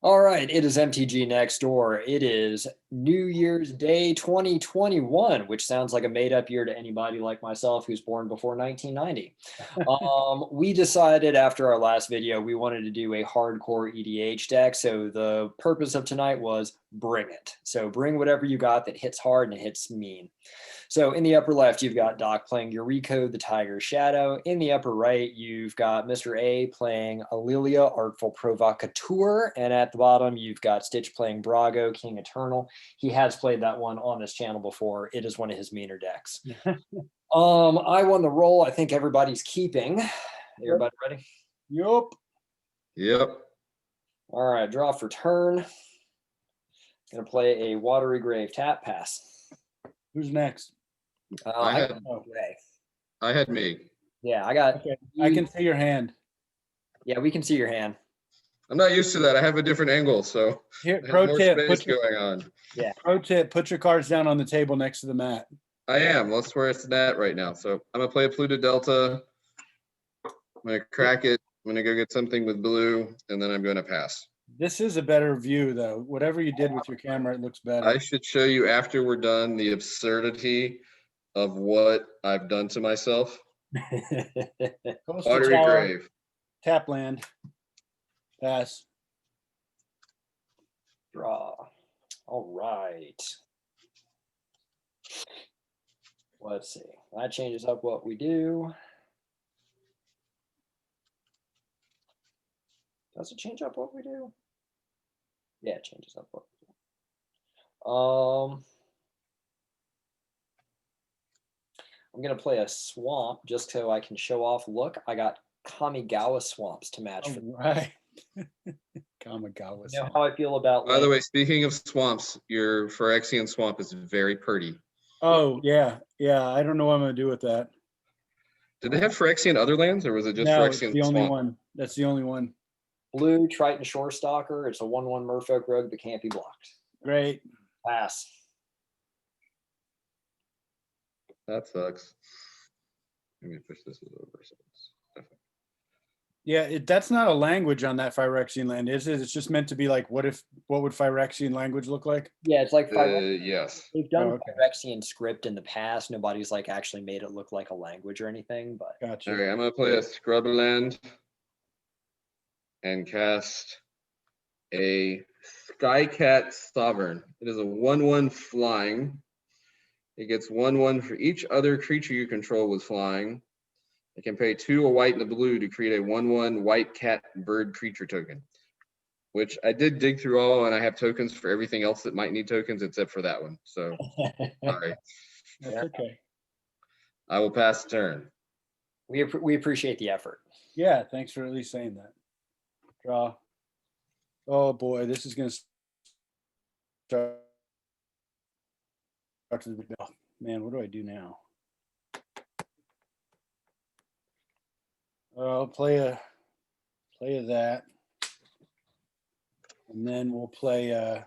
All right, it is MTG Next Door. It is New Year's Day 2021, which sounds like a made-up year to anybody like myself who's born before 1990. We decided after our last video we wanted to do a hardcore EDH deck, so the purpose of tonight was bring it. So bring whatever you got that hits hard and hits mean. So in the upper left, you've got Doc playing Yuriko, the Tiger's Shadow. In the upper right, you've got Mr. A playing Aurelia, Artful Provocateur. And at the bottom, you've got Stitch playing Brago, King Eternal. He has played that one on this channel before. It is one of his meaner decks. I won the roll. I think everybody's keeping. Everybody ready? Yup. Yep. All right, draw for turn. Gonna play a Watery Grave tap pass. Who's next? I had me. Yeah, I got. Okay. I can see your hand. Yeah, we can see your hand. I'm not used to that. I have a different angle, so Here, I have pro more tip. space going on. Yeah. Pro tip: put your cards down on the table next to the mat. I am. That's where it's at right now. So I'm gonna play a Pluto Delta. I'm gonna crack it. I'm gonna go get something with blue, and then I'm gonna pass. This is a better view, though. Whatever you did with your camera, it looks better. I should show you after we're done the absurdity of what I've done to myself. Coastal Watery Tower, Grave. tap land. Pass. Draw. All right. Let's see. That changes up what we do. Does it change up what we do? Yeah, it changes up what we do. I'm going to play a swamp just so I can show off. Look, I got Kamigawa swamps to match. All right. Kamigawa. You know how I feel about. By the way, speaking of swamps, your Phyrexian swamp is very pretty. Oh, yeah. Yeah. I don't know what I'm going to do with that. Did they have Phyrexian other lands, or was it just No, it's Phyrexian the only swamp? one. That's the only one. Blue Triton Shorestalker. It's a 1/1 Merfolk Rogue that can't be blocked. Great. Pass. That sucks. Let me push this over. So it's Yeah, that's not a language on that Phyrexian land, is it? It's just meant to be like, what would Phyrexian language look like? Yeah, it's like yes. they've done Oh, okay. Phyrexian script in the past. Nobody's like actually made it look like a language or anything, but Gotcha. All right, I'm gonna play a scrub land and cast a Skycat Sovereign. It is a 1/1 flying. It gets 1/1 for each other creature you control with flying. It can pay 2 a white and a blue to create a 1/1 white cat bird creature token, which I did dig through all, and I have tokens for everything else that might need tokens except for that one. So, sorry. That's okay. I will pass the turn. we appreciate the effort. Yeah, thanks for at least saying that. Draw. Oh boy, this is going to start to the bell. Man, what do I do now? I'll play a that, and then we'll play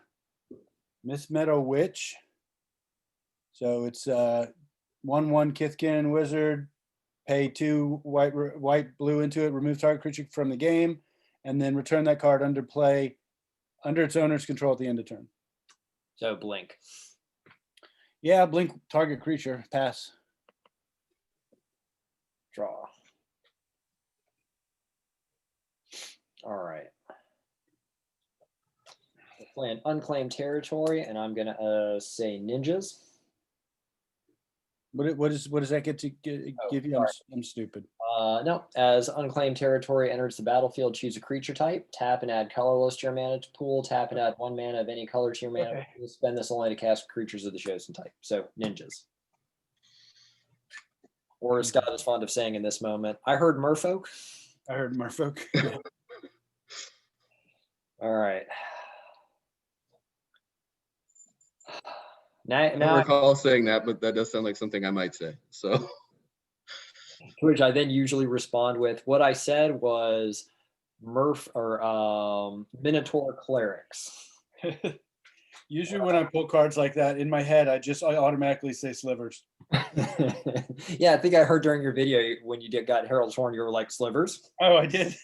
Miss Meadow Witch. So it's 1/1 Kithkin Wizard. Pay 2 white blue into it. Remove target creature from the game, and then return that card under its owner's control at the end of turn. So blink. Yeah, blink target creature. Pass. Draw. All right. We're playing Unclaimed Territory, and I'm gonna say ninjas. What does that get to give you? I'm stupid. No, as Unclaimed Territory enters the battlefield, choose a creature type, tap and add colorless to your mana pool, tap and add 1 mana of any color to your mana pool. Spend this only to cast creatures of the chosen type. So ninjas. Or as Scott is fond of saying in this moment, I heard merfolk. I heard merfolk. All right. I don't recall saying that, but that does sound like something I might say. So, to which I then usually respond with, what I said was Minotaur Clerics. Usually when I pull cards like that, in my head, I automatically say slivers. Yeah, I think I heard during your video when you got Harold's horn, you were like slivers. Oh, I did.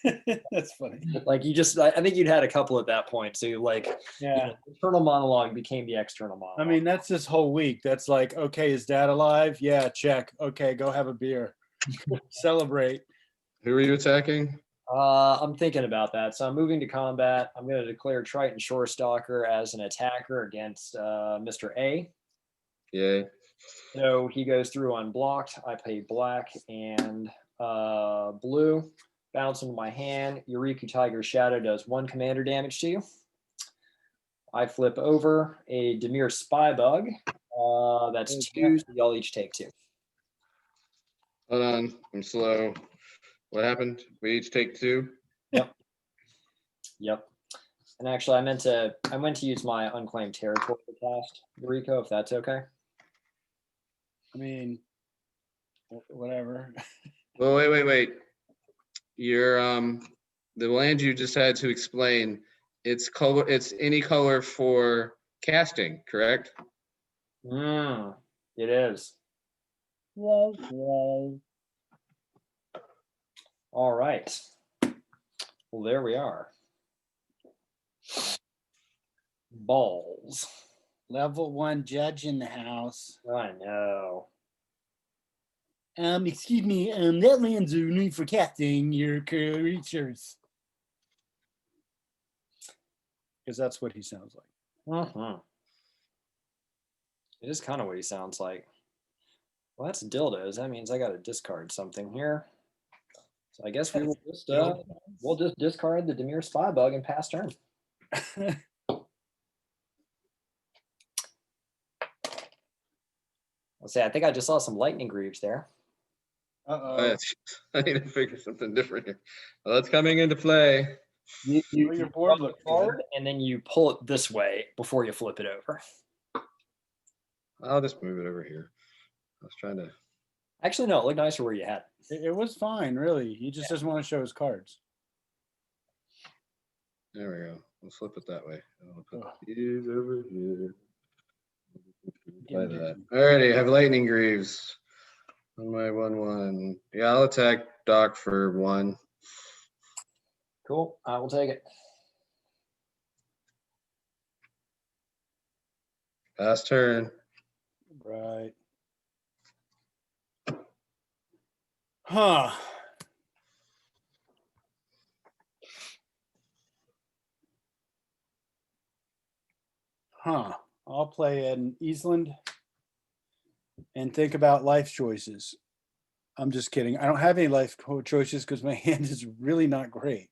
That's funny. Like you just, I think you'd had a couple at that point. So you like, Yeah. internal monologue became the external I monologue. mean, that's this whole week. That's like, okay, is dad alive? Yeah, check. Okay, go have a beer. Celebrate. Who are you attacking? I'm thinking about that. So I'm moving to combat. I'm going to declare Triton Shorestalker as an attacker against Mr. A. Yay. So he goes through unblocked. I pay black and blue. Bounce into my hand. Eureka Tiger Shadow does 1 commander damage to you. I flip over a Demir Spybug. That's 2. So y'all each take 2. Hold on. I'm slow. What happened? We each take 2? Yep. And actually, I meant to use my unclaimed territory to cast Eureka, if that's okay. I mean, whatever. Well, wait. Your the land you just had to explain, it's color, it's any color for casting, correct? It is. All right. Well, there we are. Balls. Level 1 judge in the house. I know. Excuse me, that land's only for casting your creatures. Because that's what he sounds like. It is kind of what he sounds like. Well, that's dildos. That means I got to discard something here. So I guess we will just discard the Demir Spybug and pass turn. Let's see. I think I just saw some lightning greaves there. Uh-oh. I need to figure something different here. Well, that's coming into play. Your board looks card, good. and then you pull it this way before you flip it over. I'll just move it over here. I was trying to. Actually, no, it looked nicer where you had it. It was fine, really. He just doesn't want to show his cards. There we go. We'll flip it that way. I'll put these over here. Like that. Alrighty, I have lightning greaves on my 1/1. Yeah, I'll attack Doc for 1. Cool. I will take it. Pass turn. Right. Huh. I'll play an Eastland and think about life choices. I'm just kidding. I don't have any life choices because my hand is really not great.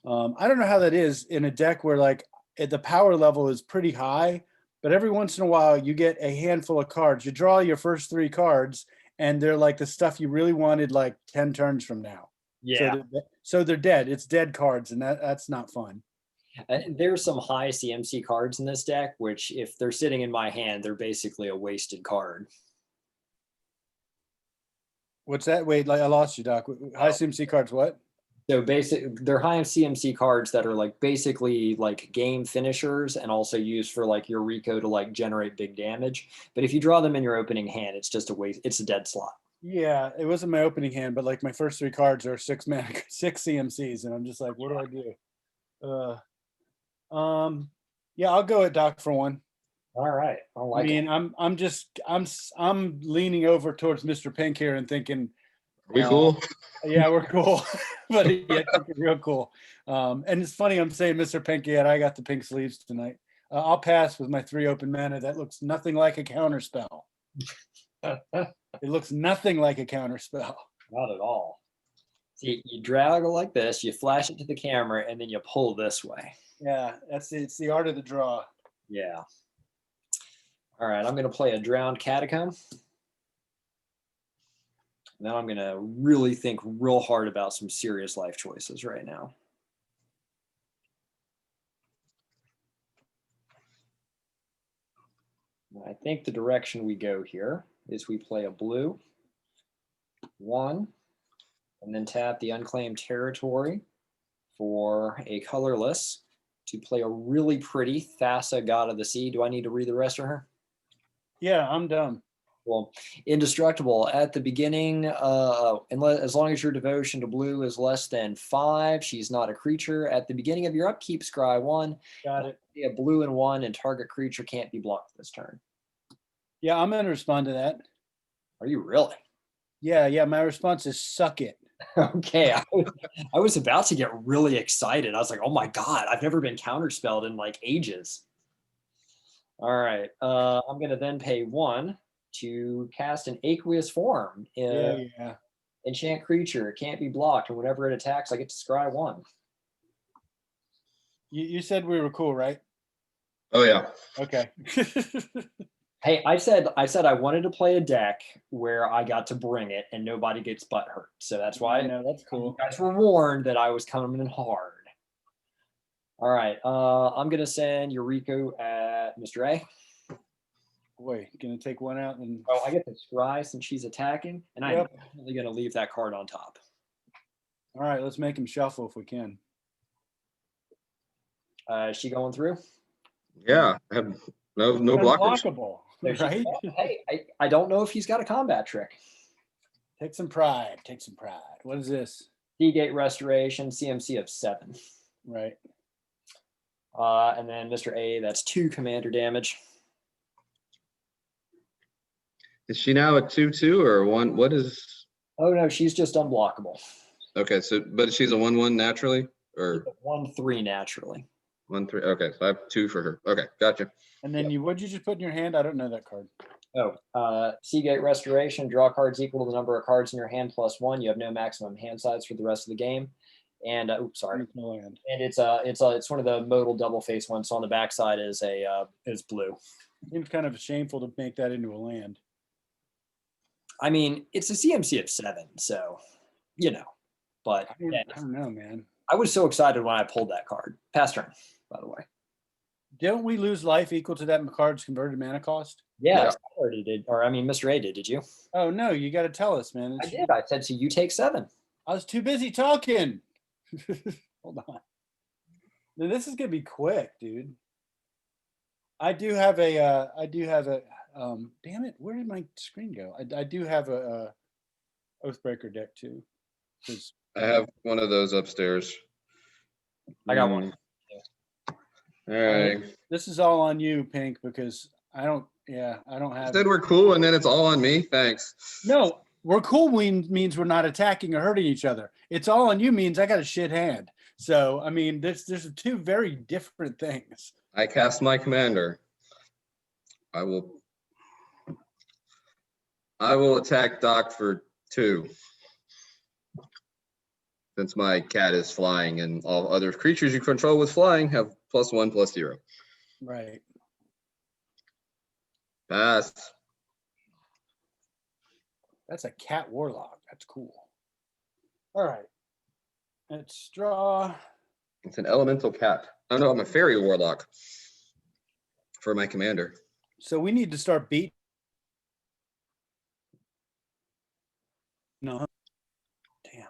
I don't know how that is in a deck where like the power level is pretty high, but every once in a while you get a handful of cards. You draw your first 3 cards and they're like the stuff you really wanted like 10 turns from now. Yeah. So they're dead. It's dead cards, and that's not fun. There's some high CMC cards in this deck, which if they're sitting in my hand, they're basically a wasted card. What's that? Wait, like I lost you, Doc. High CMC cards, what? So they're high CMC cards that are like basically like game finishers and also used for like your Rico to like generate big damage. But if you draw them in your opening hand, it's just a waste. It's a dead slot. Yeah, it wasn't my opening hand, but like my first 3 cards are 6 CMCs, and I'm just like, what do I do? Yeah, I'll go at Doc for 1. All right. I mean, I'm leaning over towards Mr. Pink here and thinking, Are we cool? Yeah, we're cool. But yeah, real cool. And it's funny I'm saying Mr. Pink, yet I got the pink sleeves tonight. I'll pass with my 3 open mana. That looks nothing like a counter spell. It looks nothing like a counter spell. Not at all. See, you drag it like this, you flash it to the camera, and then you pull this way. Yeah, it's the art of the draw. Yeah. All right, I'm going to play a Drowned Catacomb. Now I'm going to really think real hard about some serious life choices right now. I think the direction we go here is we play a blue 1 and then tap the unclaimed territory for a colorless to play a really pretty Thassa, God of the Sea. Do I need to read the rest of her? Yeah, I'm done. Well, indestructible at the beginning, as long as your devotion to blue is less than 5, she's not a creature. At the beginning of your upkeep, scry 1. Got it. A blue and 1, and target creature can't be blocked this turn. Yeah, I'm going to respond to that. Are you really? Yeah. My response is suck it. Okay, I was about to get really excited. I was like, oh my God, I've never been counterspelled in like ages. All right, I'm going to then pay 1 to cast an aqueous form. Yeah. Enchant creature, it can't be blocked, and whenever it attacks, I get to scry 1. You said we were cool, right? Oh yeah. Okay. Hey, I said I wanted to play a deck where I got to bring it and nobody gets butt hurt. So that's why No, that's you cool. guys were warned that I was coming in hard. All right, I'm gonna send Eureka at Mr. A. Boy, gonna take one out and Oh, I get to scry since she's attacking, and I'm Yep. definitely gonna leave that card on top. all right, let's make him shuffle if we can. Is she going through? Yeah. I have no blockers. Unblockable, There she right? goes. Hey, I don't know if he's got a combat trick. Take some pride. What is this? D-Gate Restoration, CMC of 7. Right. And then Mr. A, that's 2 commander damage. Is she now a 2/2 or 1? What is? Oh no, she's just unblockable. Okay, so but she's a 1/1 naturally, or 1/3 naturally. 1/3. Okay, so I have 2 for her. Okay, gotcha. And then what'd you just put in your hand? I don't know that card. Oh, Seagate Restoration, draw cards equal to the number of cards in your hand plus 1. You have no maximum hand size for the rest of the game. And oops, sorry. There's no land. And it's one of the modal double face ones. So on the backside is blue. Seems kind of shameful to make that into a land. I mean, it's a CMC of 7, so you know. But I don't know, man. I was so excited when I pulled that card. Pass turn, by the way. Don't we lose life equal to that card's converted mana cost? Yeah, Yeah. I already did. Or I mean, Mr. A did you? Oh no, you got to tell us, man. I did. I said so. You take 7. I was too busy talking. Hold on. Now, this is gonna be quick, dude. I do have a. Damn it! Where did my screen go? I do have a Oathbreaker deck too. 'Cause- I have one of those upstairs. I got one. All right. This is all on you, Pink, because I don't I have. said we're cool, and then it's all on me. Thanks. No, we're cool means we're not attacking or hurting each other. It's all on you means I got a shit hand. So I mean, there's 2 very different things. I cast my commander. I will attack Doc for 2. Since my cat is flying and all other creatures you control with flying have +1/+0. Right. Pass. That's a cat warlock. That's cool. All right. Let's draw. It's an elemental cat. Oh no, I'm a fairy warlock for my commander. So we need to start beating. No. Damn.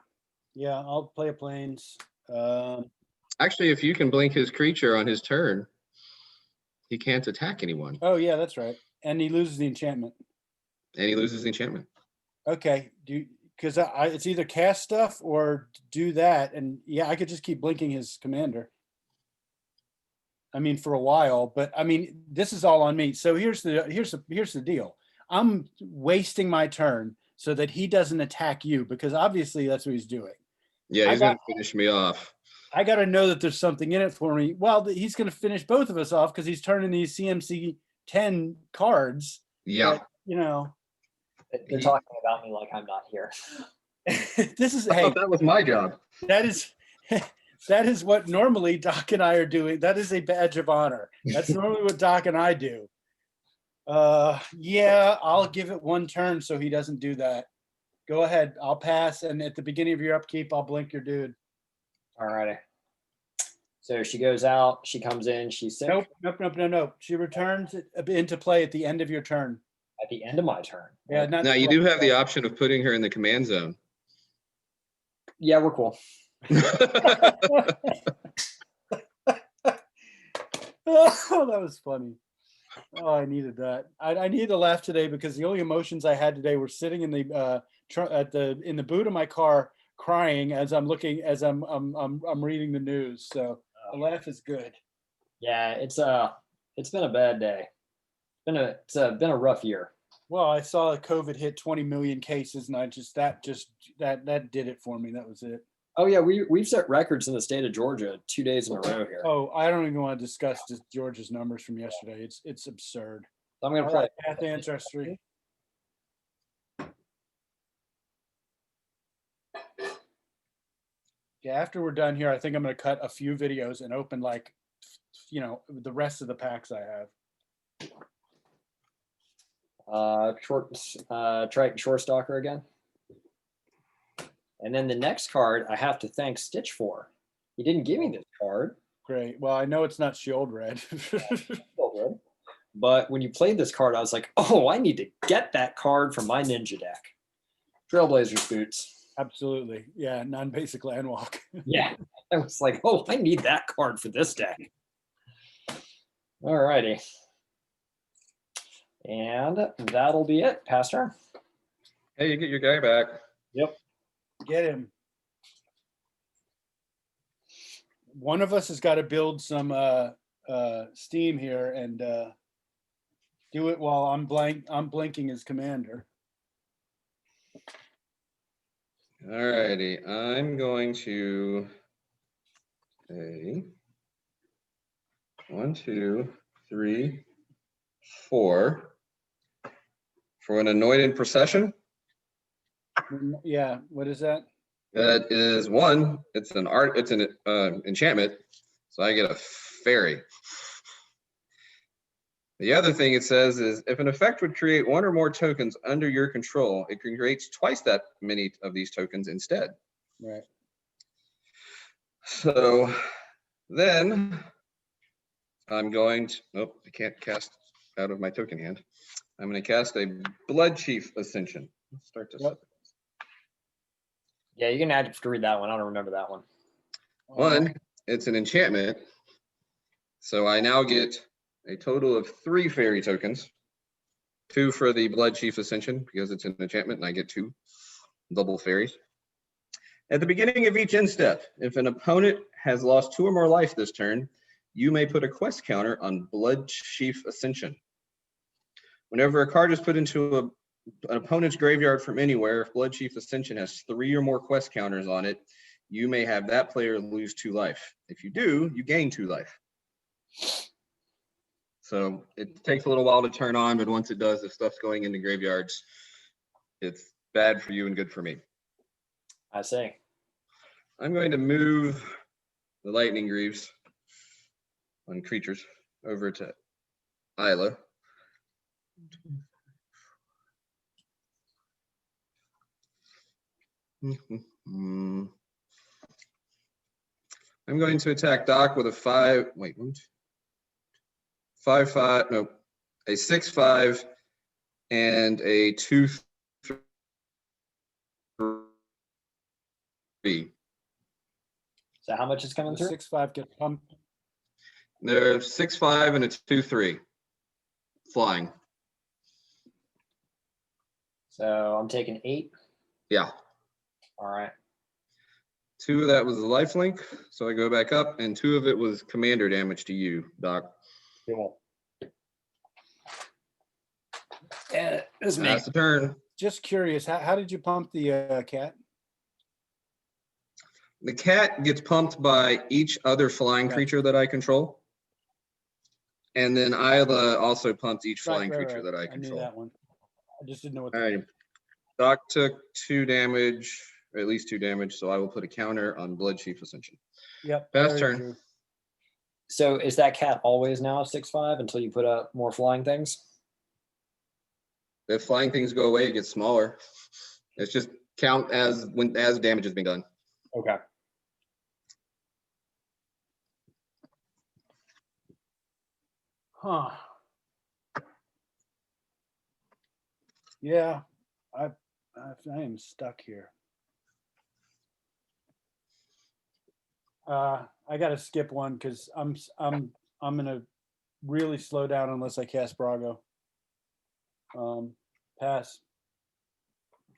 Yeah, I'll play a planes. Actually, if you can blink his creature on his turn, he can't attack anyone, Oh yeah, that's right. And he loses the enchantment. and he loses the enchantment. Okay. Because it's either cast stuff or do that, and yeah, I could just keep blinking his commander. I mean, for a while, but I mean, this is all on me. So here's the deal. I'm wasting my turn so that he doesn't attack you, because obviously that's what he's doing. Yeah, he's going to finish me off. I got to know that there's something in it for me. Well, he's going to finish both of us off because he's turning these CMC 10 cards. Yeah. That, They're talking about me like I'm not here. this is I thought that was my job. that is what normally Doc and I are doing. That is a badge of honor. That's normally what Doc and I do. Yeah, I'll give it 1 turn so he doesn't do that. Go ahead. I'll pass, and at the beginning of your upkeep, I'll blink your dude. All righty. So she goes out. She comes in. She's sick. Nope. She returns into play at the end of your turn. At the end of my turn. Yeah. Now you do have the option of putting her in the command zone. Yeah, we're cool. Oh, that was funny. Oh, I needed that. I needed to laugh today because the only emotions I had today were sitting in the in the boot of my car, crying as I'm looking as I'm reading the news. So a laugh is good. Yeah, it's been a bad day. Been a rough year. Well, I saw COVID hit 20 million cases, and that did it for me. That was it. Oh yeah, we've set records in the state of Georgia 2 days in a row here. Oh, I don't even want to discuss just Georgia's numbers from yesterday. It's absurd. So I'm gonna All play. right, path ancestry. Yeah, after we're done here, I think I'm going to cut a few videos and open like, the rest of the packs I have. Triton Shore Stalker again. And then the next card I have to thank Stitch for. He didn't give me this card. Great. Well, I know it's not Shield Red. But when you played this card, I was like, oh, I need to get that card from my ninja deck. Trailblazers boots. Absolutely. Yeah, non-basic landwalk. Yeah. I was like, oh, I need that card for this deck. All righty. And that'll be it. Pass turn. Hey, you get your guy back. Yep. Get him. One of us has got to build some steam here and do it while I'm blinking as commander. All righty, I'm going to a 1, 2, 3, 4 for an anointed procession. Yeah, what is that? That is 1. It's an enchantment, so I get a fairy. The other thing it says is if an effect would create 1 or more tokens under your control, it creates twice that many of these tokens instead. Right. So then I'm going to, nope, I can't cast out of my token hand. I'm going to cast a Blood Chief Ascension. Let's start this up. Yeah, you're gonna have to read that one. I don't remember that one. 1, it's an enchantment. So I now get a total of 3 fairy tokens. 2 for the Blood Chief Ascension because it's an enchantment and I get 2 double fairies. At the beginning of each end step, if an opponent has lost 2 or more life this turn, you may put a quest counter on Blood Chief Ascension. Whenever a card is put into an opponent's graveyard from anywhere, if Blood Chief Ascension has 3 or more quest counters on it, you may have that player lose 2 life. If you do, you gain 2 life. So it takes a little while to turn on, but once it does, if stuff's going into graveyards, it's bad for you and good for me. I see. I'm going to move the Lightning Greaves on creatures over to Isla. I'm going to attack Doc with a 5. Wait, 1, 2, 5, 5. No, a 6/5 and a 2/3. So how much is coming through? 6/5 get pumped. They're 6/5 and a 2/3 flying. So I'm taking 8. Yeah. All right. 2 of that was the lifelink, so I go back up, and 2 of it was commander damage to you, Doc. Cool. Yeah, this That's makes the turn. Just curious, how did you pump the cat? The cat gets pumped by each other flying creature that I control. And then Isla also pumped each flying creature that I control. I knew that one. I just didn't know what. All right. Doc took 2 damage, or at least 2 damage, so I will put a counter on Blood Chief Ascension. Yep. Pass turn. True. So is that cat always now a 6/5 until you put up more flying things? If flying things go away, it gets smaller. It's just count as damage is being done. Okay. Huh. Yeah, I am stuck here. I got to skip one because I'm gonna really slow down unless I cast Brago. Pass.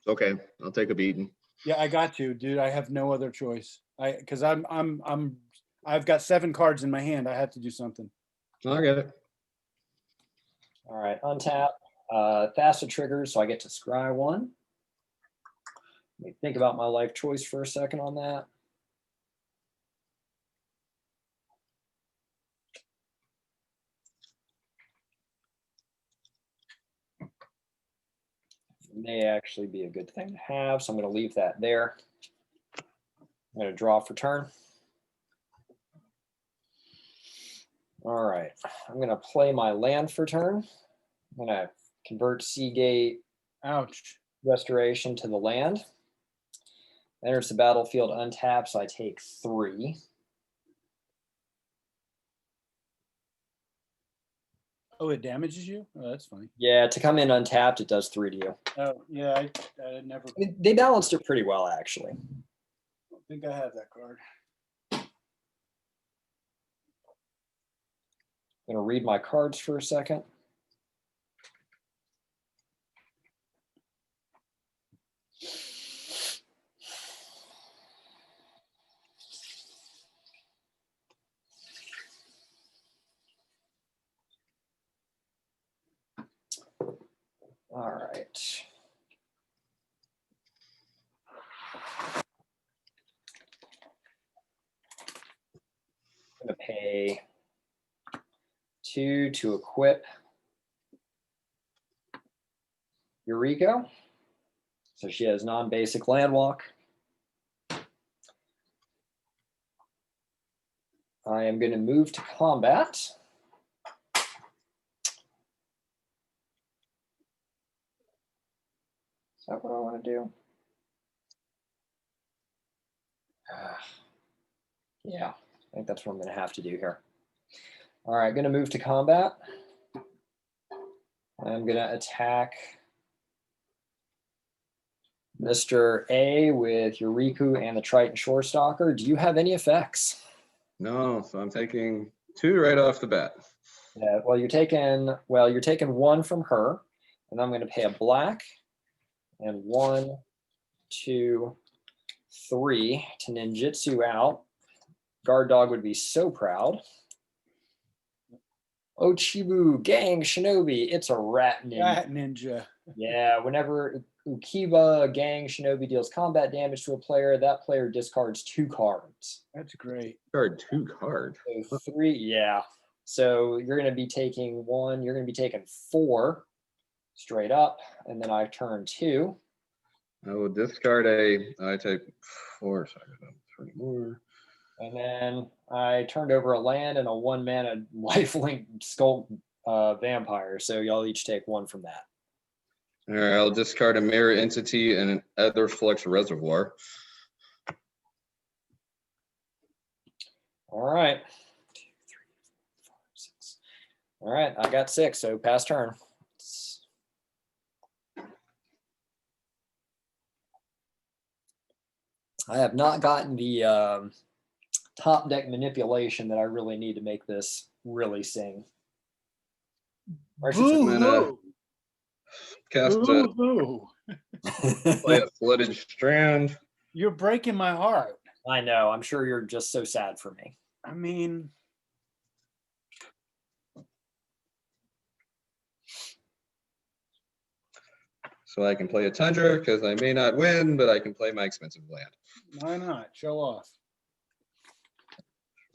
Okay, I'll take a beating. Yeah, I got you, dude. I have no other choice. Because I've got 7 cards in my hand. I have to do something. I get it. All right, untap. Thassa triggers, so I get to scry 1. Let me think about my life choice for a second on that. May actually be a good thing to have, so I'm going to leave that there. I'm going to draw for turn. All right, I'm going to play my land for turn. I'm going to convert Seagate Ouch. Restoration to the land. Enters the battlefield untapped, so I take 3. Oh, it damages you? Oh, that's funny. Yeah, to come in untapped, it does 3 to you. Oh, yeah, I never. I mean, they balanced it pretty well, actually. I think I have that card. I'm going to read my cards for a second. All right. I'm going to pay 2 to equip Eureka. So she has non-basic land walk. I am going to move to combat. Is that what I want to do? Yeah, I think that's what I'm going to have to do here. All right, going to move to combat. I'm going to attack Mr. A with Eureka and the Triton Shorestalker. Do you have any effects? No, so I'm taking 2 right off the bat. Yeah, well, you're taking 1 from her, and I'm going to pay a black and 1, 2, 3 to ninjutsu out. Guard dog would be so proud. Ochibu gang shinobi. It's a rat ninja. Rat ninja. Yeah, whenever Ukiba gang shinobi deals combat damage to a player, that player discards 2 cards. That's great. Card 2 card. So 3, yeah. So you're going to be taking 1. You're going to be taking 4 straight up, and then I turn 2. I will discard I take 4, so I got 3 more. And then I turned over a land and a 1-mana lifelink skull vampire. So y'all each take 1 from that. All right, I'll discard a mirror entity and an Etherflux reservoir. All right. 2, 3, 4, 5, 6. All right, I got 6, so pass turn. I have not gotten the top deck manipulation that I really need to make this really sing. Boo-hoo. Cast Boo-hoo. play a flooded strand. You're breaking my heart. I know. I'm sure you're just so sad for me. I mean, So I can play a Tundra because I may not win, but I can play my expensive land. why not? Show off.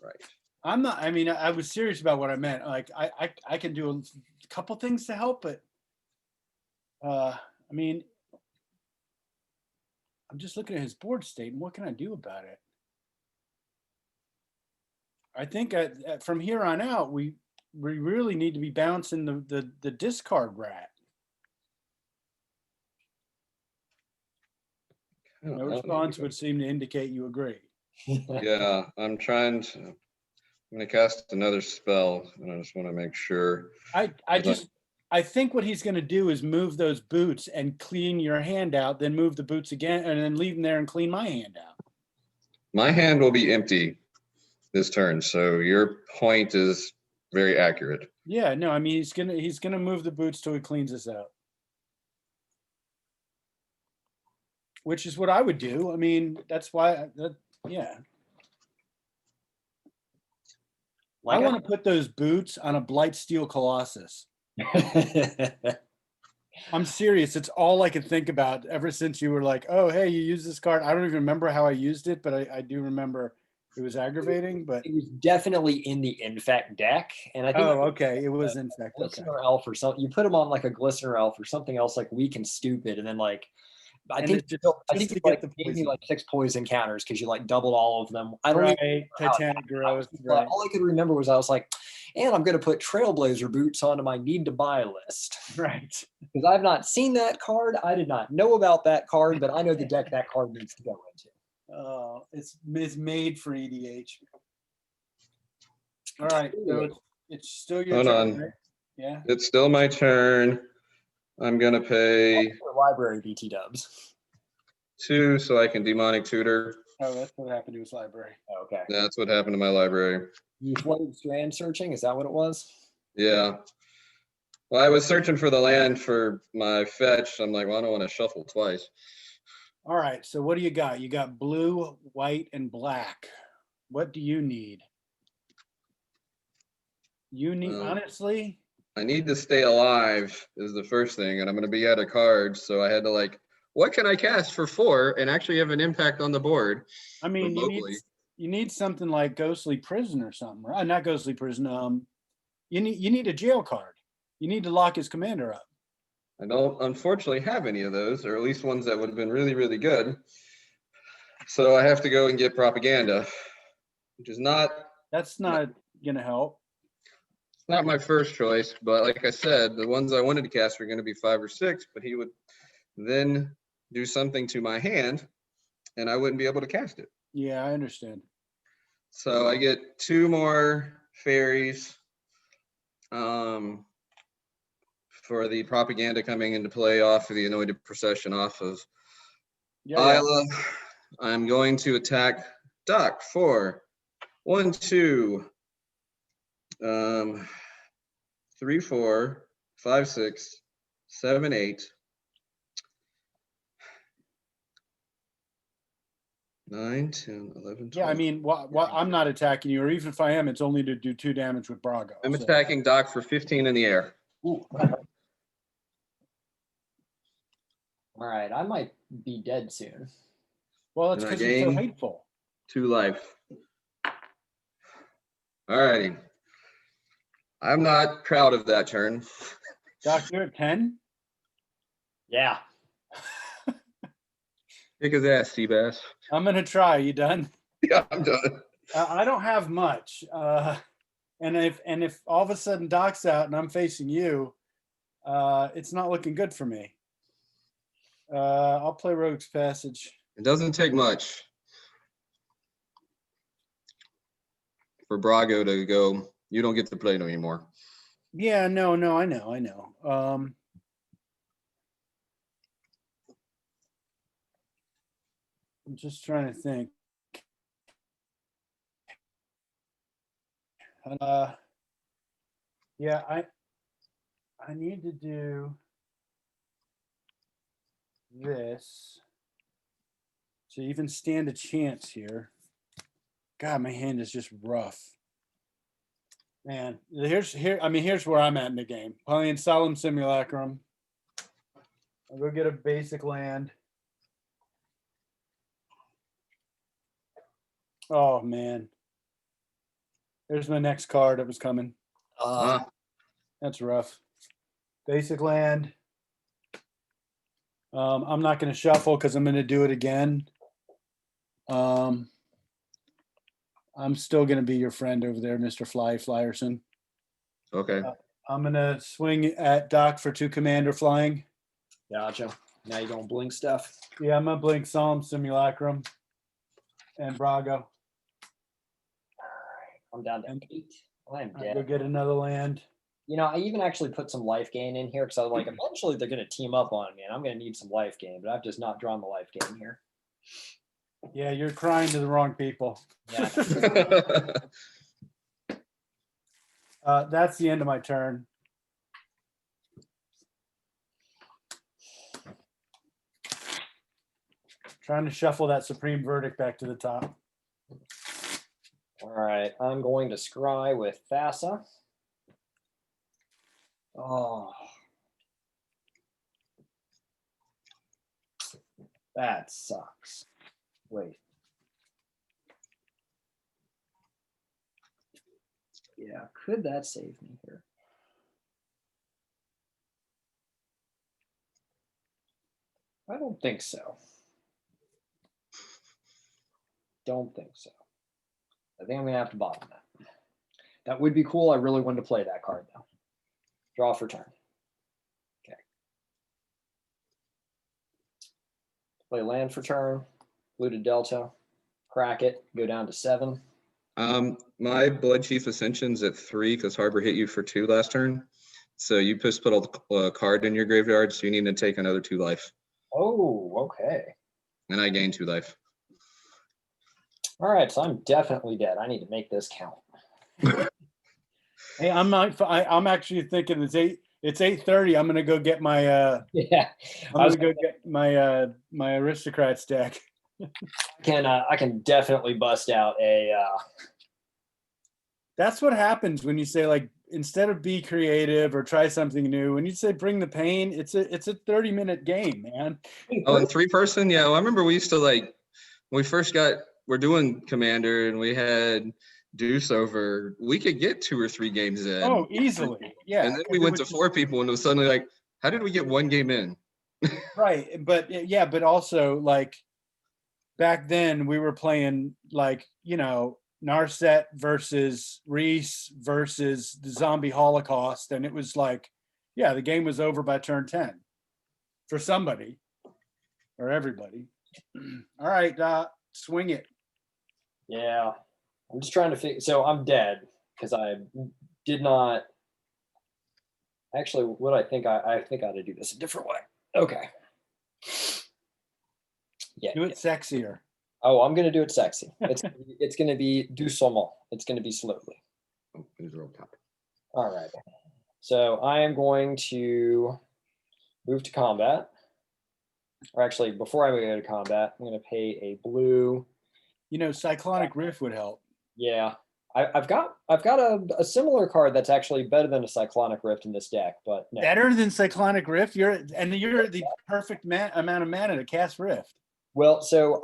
Right. I'm not, I mean, I was serious about what I meant. Like, I can do a couple things to help, but I mean, I'm just looking at his board state, and what can I do about it? I think from here on out, we really need to be bouncing the discard rat. No response would seem to indicate you agree. Yeah, I'm going to cast another spell, and I just want to make sure. I think what he's going to do is move those boots and clean your hand out, then move the boots again, and then leave them there and clean my hand out. My hand will be empty this turn, so your point is very accurate. Yeah, no, I mean he's gonna move the boots till he cleans this out. Which is what I would do. I mean, that's why yeah. I Like want to put those boots on a Blight Steel Colossus. I'm serious. It's all I can think about ever since you were like, oh, hey, you use this card. I don't even remember how I used it, but I do remember it was aggravating. But it was definitely in the Infect deck, and I think oh, okay, it was Infect. Okay. Glistener Elf or something. You put him on like a Glistener Elf or something else like weak and stupid, and then like I And think it just you to like get the gave me poison. like 6 poison counters because you like doubled all of them. I don't even Right, Titanic growth. but Right, all I could remember was I was like, and I'm going to put Trailblazer boots onto my need to buy list right. because I've not seen that card. I did not know about that card, but I know the deck that card needs to go into. It's made for EDH. All right, so it's still your Hold turn, on. right? Yeah. It's still my turn. I'm going to pay Library BT dubs. 2 so I can demonic tutor. Oh, that's what happened to his library. Okay. That's what happened to my library. You floated strand searching? Is that what it was? Yeah. Well, I was searching for the land for my fetch. I'm like, well, I don't want to shuffle twice. All right, so what do you got? You got blue, white, and black. What do you need? You need, honestly, I need to stay alive is the first thing, and I'm going to be out of cards. So I had to like, what can I cast for 4 and actually have an impact on the board? I mean, remotely? you need something like Ghostly Prison or something, right? Not Ghostly Prison. You need a jail card. You need to lock his commander up. I don't unfortunately have any of those, or at least ones that would have been really, really good. So I have to go and get propaganda, which is not That's not gonna help. not my first choice. But like I said, the ones I wanted to cast were going to be 5 or 6, but he would then do something to my hand, and I wouldn't be able to cast it. Yeah, I understand. So I get 2 more fairies for the propaganda coming into play off of the Anointed Procession off of Isla. I'm going to attack Doc for 1, 2, 3, 4, 5, 6, 7, 8, 9, 10, 11, 12. Yeah, I mean, I'm not attacking you, or even if I am, it's only to do 2 damage with Brago. I'm attacking Doc for 15 in the air. Ooh. All right, I might be dead soon. Well, it's And I because you're so gain hateful. 2 life. All righty. I'm not proud of that turn. Doc, you're at 10? Yeah. Kick his ass, Seabass. I'm gonna try. You done? Yeah, I'm done. I don't have much. And if all of a sudden Doc's out and I'm facing you, it's not looking good for me. I'll play Rogue's Passage. It doesn't take much for Brago to go, you don't get to play no anymore. Yeah, no, I know. I'm just trying to think. Yeah, I need to do this to even stand a chance here. God, my hand is just rough. Man, here's where I'm at in the game. Playing Solemn Simulacrum. I'll go get a basic land. Oh man. There's my next card that was coming. That's rough. Basic land. I'm not going to shuffle because I'm going to do it again. I'm still going to be your friend over there, Mr. Flyerson. Okay. I'm going to swing at Doc for 2 commander flying. Gotcha. Now you're going to blink stuff. Yeah, I'm going to blink Solemn Simulacrum and Brago. I'm down to 8. I'm I'll dead. go get another land. You know, I even actually put some life gain in here because I was like, eventually they're going to team up on me and I'm going to need some life gain, but I've just not drawn the life gain here. Yeah, you're crying to the wrong people. Yeah. That's the end of my turn. Trying to shuffle that supreme verdict back to the top. All right, I'm going to scry with Thassa. Oh. That sucks. Wait. Yeah, could that save me here? I don't think so. Don't think so. I think I'm gonna have to bottom that. That would be cool. I really wanted to play that card though. Draw for turn. Okay. Play land for turn. Looted Delta. Crack it. Go down to 7. My Blood Chief Ascension's at 3 because Harbor hit you for 2 last turn. So you just put a card in your graveyard, so you need to take another 2 life. Oh, okay. And I gain 2 life. All right, so I'm definitely dead. I need to make this count. Hey, I'm actually thinking it's 8:30. I'm gonna go get my Yeah, I'm gonna go get my my aristocrats deck. I can definitely bust out a. That's what happens when you say, like, instead of be creative or try something new, when you say bring the pain, it's a 30-minute game, man. Oh, and 3-person? Yeah, well, I remember we used to, like, when we first we're doing Commander and we had Deuce over, we could get 2 or 3 games in. Oh, easily. Yeah. And then we went to 4 people and it was suddenly like, how did we get 1 game in? Right. But yeah, but also, like, back then we were playing, like, you know, Narset versus Reese versus the Zombie Holocaust. And it was like, yeah, the game was over by turn 10 for somebody or everybody. All right, swing it. Yeah, I'm just trying to figure. So I'm dead because I did not. Actually, what I think I think I ought to do this a different way. Okay. Yeah. Do it sexier. Oh, I'm gonna do it sexy. It's gonna be doucement. It's gonna be slowly. Oh, these are all top. All right. So I am going to move to combat. Or actually, before I go to combat, I'm gonna pay a blue. You know, Cyclonic Rift would help. Yeah, I've got a similar card that's actually better than a Cyclonic Rift in this deck, but no. Better than Cyclonic Rift? You're the perfect amount of mana to cast Rift. Well, so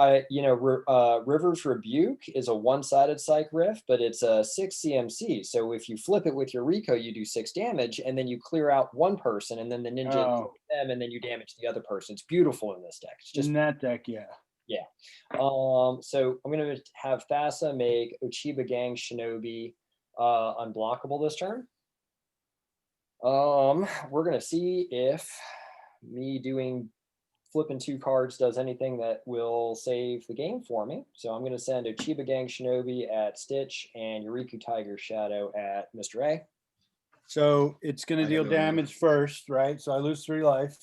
River's Rebuke is a one-sided Psych Rift, but it's a 6 CMC. So if you flip it with your Rico, you do 6 damage, and then you clear out one person, and then the ninja them, and then you damage the other person. It's beautiful in this deck. It's just in that deck, yeah. Yeah. So I'm gonna have Thassa make Ochiba Gang Shinobi unblockable this turn. We're gonna see if me flipping 2 cards does anything that will save the game for me. So I'm gonna send Ochiba Gang Shinobi at Stitch and Yuriku Tiger Shadow at Mr. A. So it's gonna deal damage first, right? So I lose 3 life.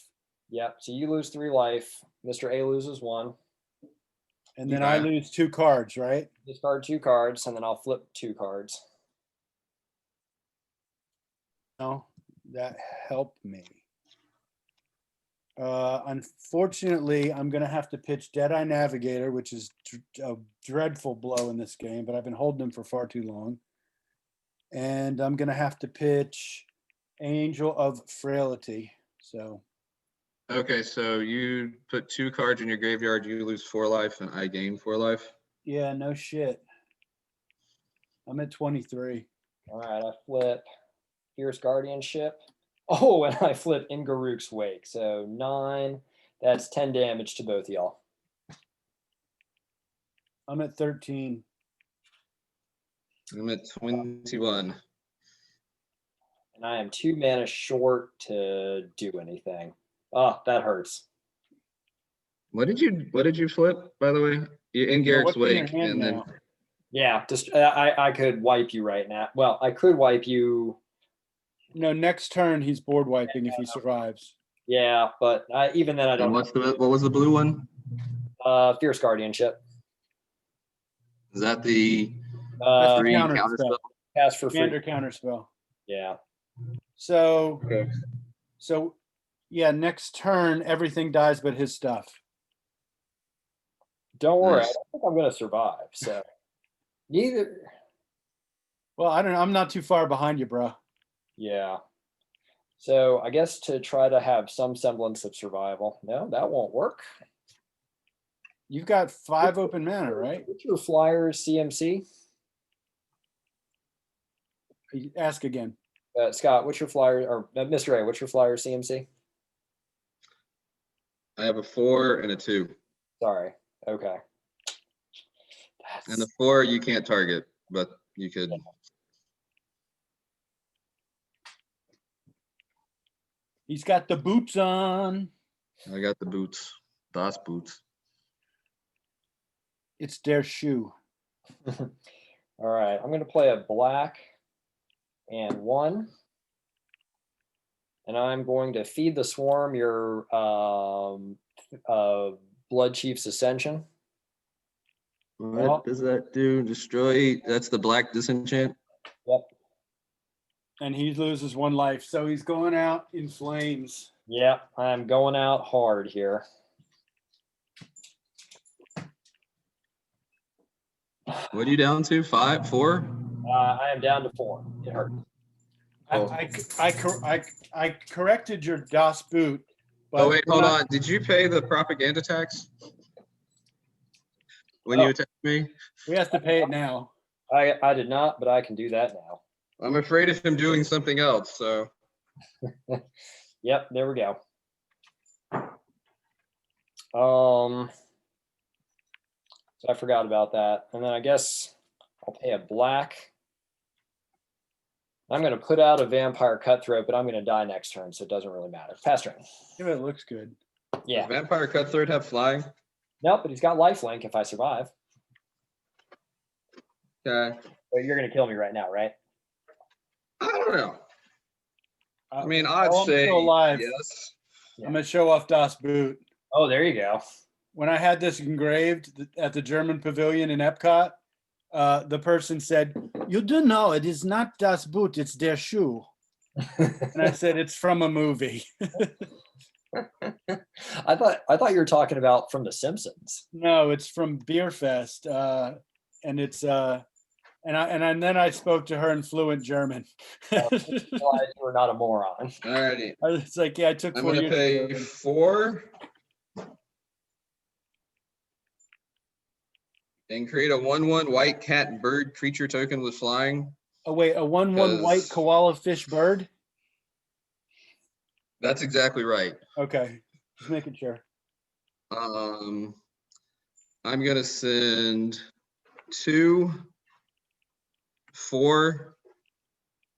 Yep. So you lose 3 life. Mr. A loses 1. And then I lose 2 cards, right? Discard 2 cards, and then I'll flip 2 cards. No, that helped me. Unfortunately, I'm going to have to pitch Deadeye Navigator, which is a dreadful blow in this game, but I've been holding him for far too long. And I'm going to have to pitch Angel of Frailty. So. Okay, so you put 2 cards in your graveyard, you lose 4 life, and I gain 4 life. Yeah, no shit. I'm at 23. All right, I flip Fierce Guardianship. Oh, and I flip Ingaruk's Wake. So 9. That's 10 damage to both y'all. I'm at 13. I'm at 21. And I am 2 mana short to do anything. Oh, that hurts. What did you flip, by the way? You're in Garrick's Wake, and then now? Yeah, just I could wipe you right now. Well, I could wipe you. No, next turn he's board wiping if he survives. Yeah, but even then I don't. And what was the blue one? Fierce Guardianship. Is that the That's free counter counter spell? Cast for free. Counter spell. Yeah. So, Okay. so yeah, next turn, everything dies but his stuff. Don't worry, I Nice. don't think I'm gonna survive. So neither. Well, I don't know. I'm not too far behind you, bro. Yeah. So I guess to try to have some semblance of survival. No, that won't work. You've got 5 open mana, right? What's your Flyers CMC? Ask again. Scott, what's your Flyer or Mr. A? What's your Flyers CMC? I have a 4 and a 2. Sorry. Okay. And the 4 you can't target, but you could. He's got the boots on. I got the boots. Das boots. It's their shoe. All right. I'm gonna play a black and 1. And I'm going to feed the swarm your Blood Chief's Ascension. What does that do? Destroy. That's the black disenchant. Yep. And he loses 1 life. So he's going out in flames. Yeah, I'm going out hard here. What are you down to? 5, 4? I am down to 4. It hurt. I corrected your Das boot. But Oh wait, hold on. Did you pay the propaganda tax when you attacked me? We have to pay it now. I did not, but I can do that now. I'm afraid of him doing something else. So Yep, there we go. So I forgot about that. And then I guess I'll pay a black. I'm going to put out a Vampire Cutthroat, but I'm going to die next turn, so it doesn't really matter. Pass turn. Yeah, it looks good. Yeah. does Vampire Cutthroat have flying? Nope, but he's got lifelink if I survive. Okay. But you're going to kill me right now, right? I don't know. I mean, while I'd I'm say still alive, yes. I'm going to show off Das boot. Oh, there you go. When I had this engraved at the German pavilion in Epcot, the person said, "You do know it is not Das boot, it's their shoe." And I said, "It's from a movie." I thought you were talking about from The Simpsons. No, it's from Beer Fest, and it's and then I spoke to her in fluent German. I realized you were not a moron. Alrighty. I was like, "Yeah, I took I'm 4 gonna years." pay of German. 4 and create a 1/1 white cat and bird creature token with flying. Oh wait, a 1/1 white Because- koala fish bird. That's exactly right. Okay, just making sure. I'm gonna send 2, 4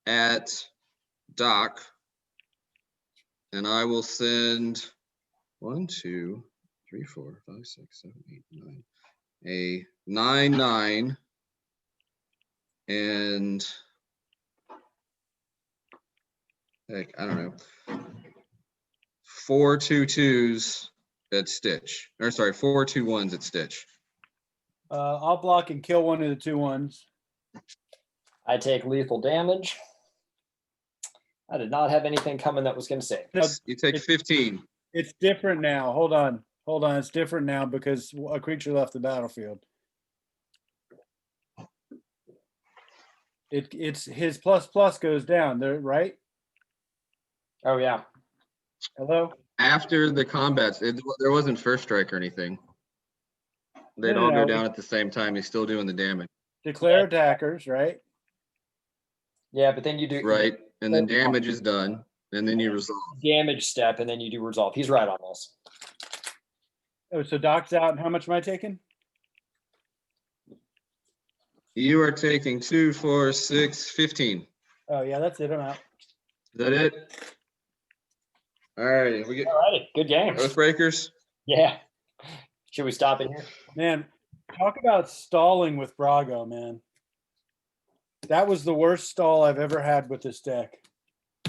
at Doc, and I will send 1, 2, 3, 4, 5, 6, 7, 8, 9, a 9/9, and heck, I don't know, 4 2/2s at Stitch, or sorry, 4 2/1s at Stitch. I'll block and kill one of the 2/1s. I take lethal damage. I did not have anything coming that was going to save. You take 15. It's different now. Hold on. It's different now because a creature left the battlefield. It's his + goes down there, right? Oh yeah. Hello. After the combats, there wasn't first strike or anything. They'd No, all no, go down at the same time. He's still doing the damage. Declare attackers, right? Yeah, but then you do Right. And then damage is done. And then you resolve. damage step, and then you do resolve. He's right on this. Oh, so Doc's out. And how much am I taking? You are taking 2, 4, 6, 15. Oh yeah, that's it. I'm out. Is that it? All right. We get All righty, good game. Oathbreakers. Yeah. Should we stop it here? Man, talk about stalling with Brago, man. That was the worst stall I've ever had with this deck.